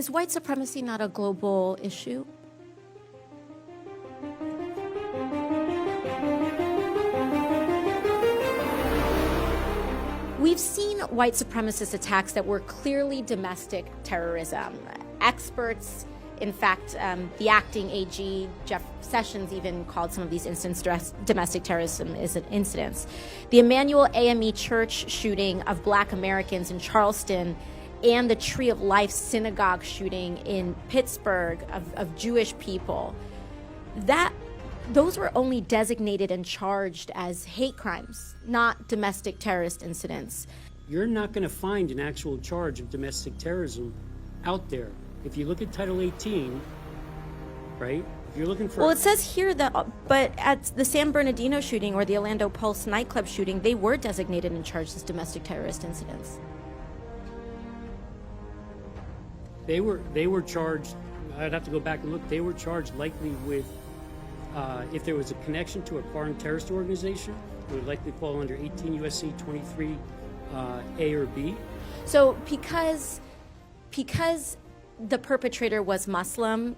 Is white supremacy not a global issue? We've seen white supremacist attacks that were clearly domestic terrorism. Experts, in fact, the acting AG, Jeff Sessions, even called some of these incidents domestic terrorism incidents. The Emmanuel AME Church shooting of Black Americans in Charleston and the Tree of Life synagogue shooting in Pittsburgh of Jewish people, those were only designated and charged as hate crimes, not domestic terrorist incidents. You're not going to find an actual charge of domestic terrorism out there. If you look at Title 18, right? If you're looking for... Well, it says here that, but at the San Bernardino shooting or the Orlando Pulse nightclub shooting, they were designated and charged as domestic terrorist incidents. They were charged, I'd have to go back and look, they were charged likely with, if there was a connection to a foreign terrorist organization, it would likely fall under 18 U.S.C. 23 A or B. So because the perpetrator was Muslim,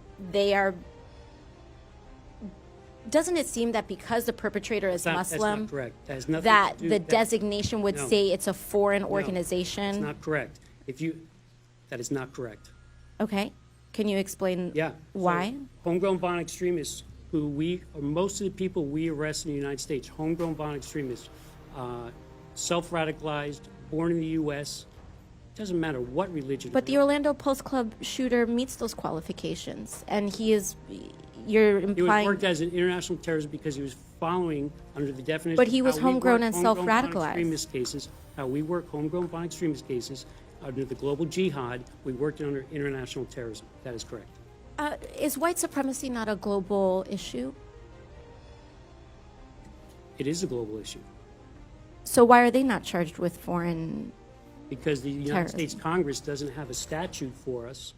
doesn't it seem that because the perpetrator is Muslim, that's not correct. That has nothing that to do, the designation would say it's a foreign organization? That's not correct. That is not correct. Okay. Can you explain why? So, homegrown violent extremists, most of the people we arrest in the United States, homegrown violent extremists, self-radicalized, born in the U.S., doesn't matter what religion. But the Orlando Pulse Club shooter meets those qualifications, and you're implying... He was worked as an international terrorist because he was following under the definition... But he was homegrown and self-radicalized. Extremist cases, how we work homegrown violent extremist cases, under the global jihad, we worked under international terrorism. That is correct. Is white supremacy not a global issue? It is a global issue. So why are they not charged with foreign Because the United States Congress doesn't have a statute for us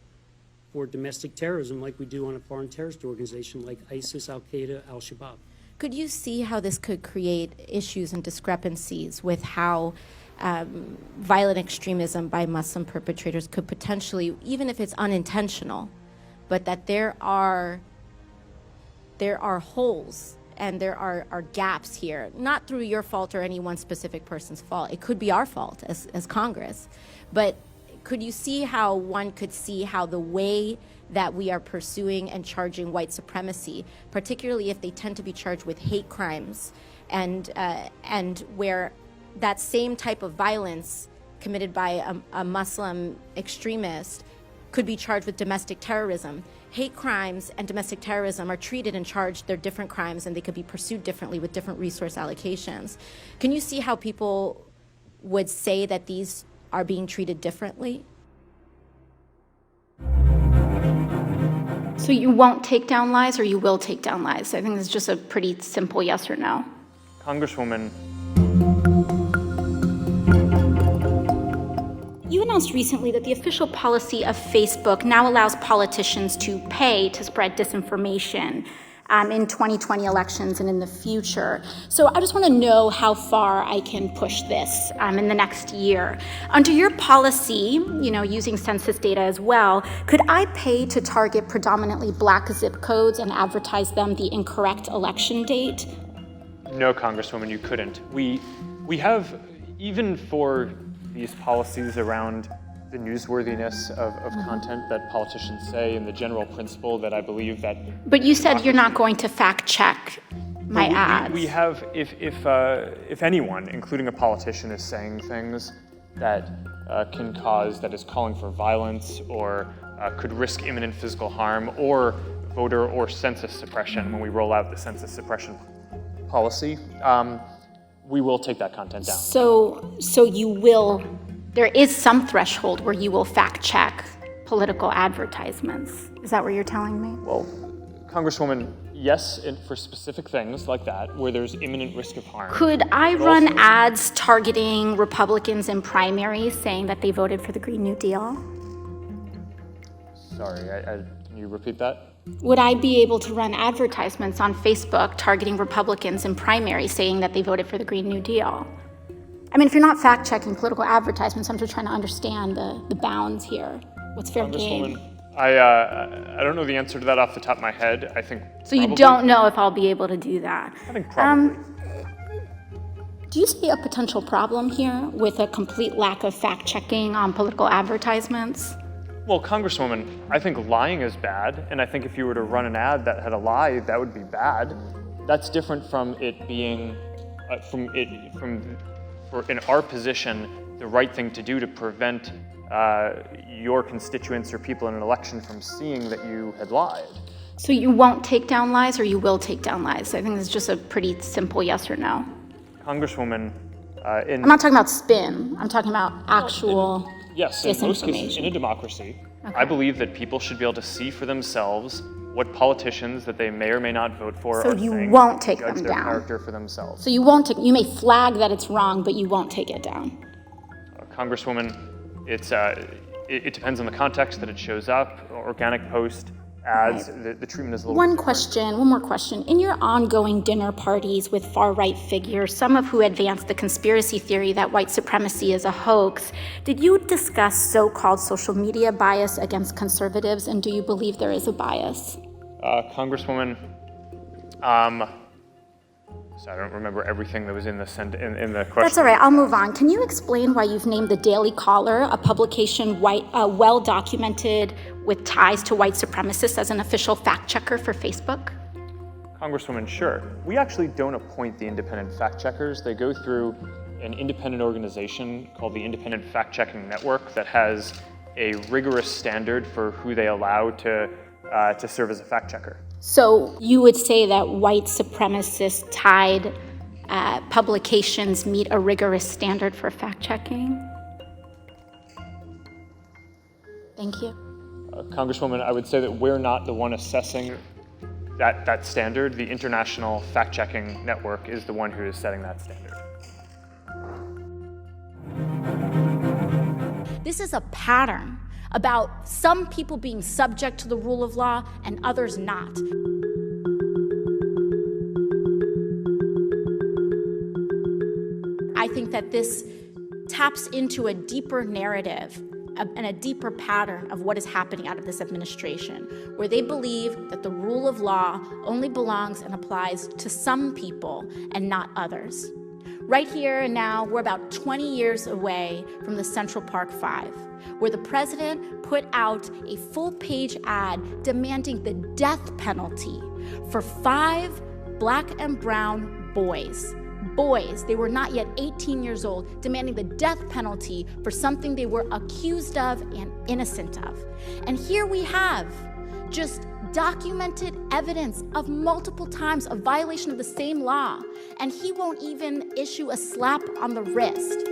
for domestic terrorism like we do on a foreign terrorist organization like ISIS, Al-Qaeda, Al-Shabaab. Could you see how this could create issues and discrepancies with how violent extremism by Muslim perpetrators could potentially, even if it's unintentional, but that there are holes and there are gaps here, not through your fault or any one specific person's fault. It could be our fault as Congress. But could you see how one could see how the way that we are pursuing and charging white supremacy, particularly if they tend to be charged with hate crimes and where that same type of violence committed by a Muslim extremist could be charged with domestic terrorism. Hate crimes and domestic terrorism are treated and charged, they're different crimes, and they could be pursued differently with different resource allocations. Can you see how people would say that these are being treated differently? So you won't take down lies, or you will take down lies? I think it's just a pretty simple yes or no. Congresswoman. You announced recently that the official policy of Facebook now allows politicians to pay to spread disinformation in 2020 elections and in the future. So I just want to know how far I can push this in the next year. Under your policy, using census data as well, could I pay to target predominantly Black zip codes and advertise them the incorrect election date? No, Congresswoman, you couldn't. We have, even for these policies around the newsworthiness of content that politicians say, and the general principle that I believe that... But you said you're not going to fact check my ads. We have, if anyone, including a politician, is saying things that can cause, that is calling for violence or could risk imminent physical harm or voter or census suppression when we roll out the census suppression policy, we will take that content down. So you will, there is some threshold where you will fact check political advertisements. Is that what you're telling me? Well, Congresswoman, yes, and for specific things like that, where there's imminent risk of harm. Could I run ads targeting Republicans in primaries saying that they voted for the Green New Deal? Sorry, can you repeat that? Would I be able to run advertisements on Facebook targeting Republicans in primaries saying that they voted for the Green New Deal? I mean, if you're not fact-checking political advertisements, I'm just trying to understand the bounds here. What's fair game? I don't know the answer to that off the top of my head. I think So you probably. don't know if I'll be able to do that. I think probably. Do you see a potential problem here with a complete lack of fact-checking on political advertisements? Well, Congresswoman, I think lying is bad, and I think if you were to run an ad that had a lie, that would be bad. That's different from it being, in our position, the right thing to do to prevent your constituents or people in an election from seeing that you had lied. So you won't take down lies, or you will take down lies? I think it's just a pretty simple yes or no. Congresswoman, I'm not talking about spin. I'm talking about actual yes, in most cases, disinformation. in a democracy, I believe that people should be able to see for themselves what politicians that they may or may not vote for So are you saying, won't take judge them their down. character for themselves. So you won't take, you may flag that it's wrong, but you won't take it down. Congresswoman, it depends on the context that it shows up. Organic post, ads, the treatment is a little bit different. One more question. In your ongoing dinner parties with far-right figures, some of who advanced the conspiracy theory that white supremacy is a hoax, did you discuss so-called social media bias against conservatives, and do you believe there is a bias? Congresswoman, so I don't remember everything that was in the question. That's all right. I'll move on. Can you explain why you've named the Daily Caller, a publication well-documented with ties to white supremacists, as an official fact-checker for Facebook? Congresswoman, sure. We actually don't appoint the independent fact-checkers. They go through an independent organization called the Independent Fact-Checking Network that has a rigorous standard for who they allow to serve as a fact-checker. So you would say that white supremacist-tied publications meet a rigorous standard for fact-checking? Thank you. Congresswoman, I would say that we're not the one assessing that standard. The International Fact-Checking Network is the one who is setting that standard. This is a pattern about some people being subject to the rule of law and others not. I think that this taps into a deeper narrative and a deeper pattern of what is happening out of this administration, where they believe that the rule of law only belongs and applies to some people and not others. Right here and now, we're about 20 years away from the Central Park 5, where the president put out a full-page ad demanding the death penalty for 5 black and brown boys. They were not yet 18 years old, demanding the death penalty for something they were accused of and innocent of. And here we have just documented evidence of multiple times of violation of the same law, and he won't even issue a slap on the wrist.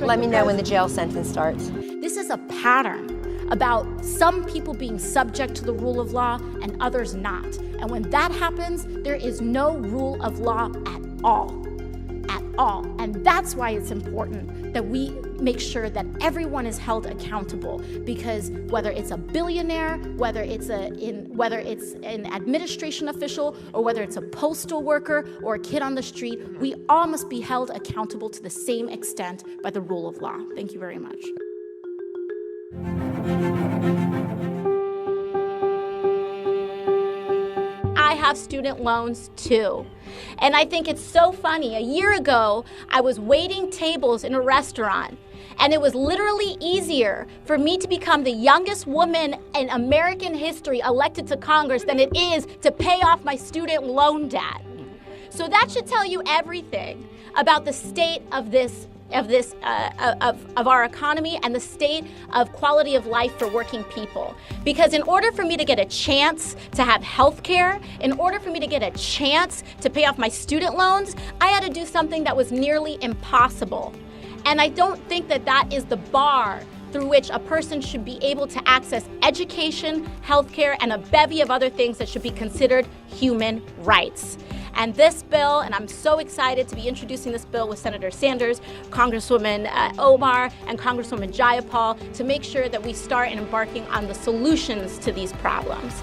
Let me know when the jail sentence starts. This is a pattern about some people being subject to the rule of law and others not. And when that happens, there is no rule of law at all. At all. And that's why it's important that we make sure that everyone is held accountable, because whether it's a billionaire, whether it's an administration official, or whether it's a postal worker or a kid on the street, we all must be held accountable to the same extent by the rule of law. Thank you very much. I have student loans too. And I think it's so funny. A year ago, I was waiting tables in a restaurant, and it was literally easier for me to become the youngest woman in American history elected to Congress than it is to pay off my student loan debt. So that should tell you everything about the state of our economy and the state of quality of life for working people. Because in order for me to get a chance to have health care, in order for me to get a chance to pay off my student loans, I had to do something that was nearly impossible. And I don't think that that is the bar through which a person should be able to access education, health care, and a bevy of other things that should be considered human rights. And this bill, and I'm so excited to be introducing this bill with Senator Sanders, Congresswoman Omar, and Congresswoman Jayapal, to make sure that we start embarking on the solutions to these problems.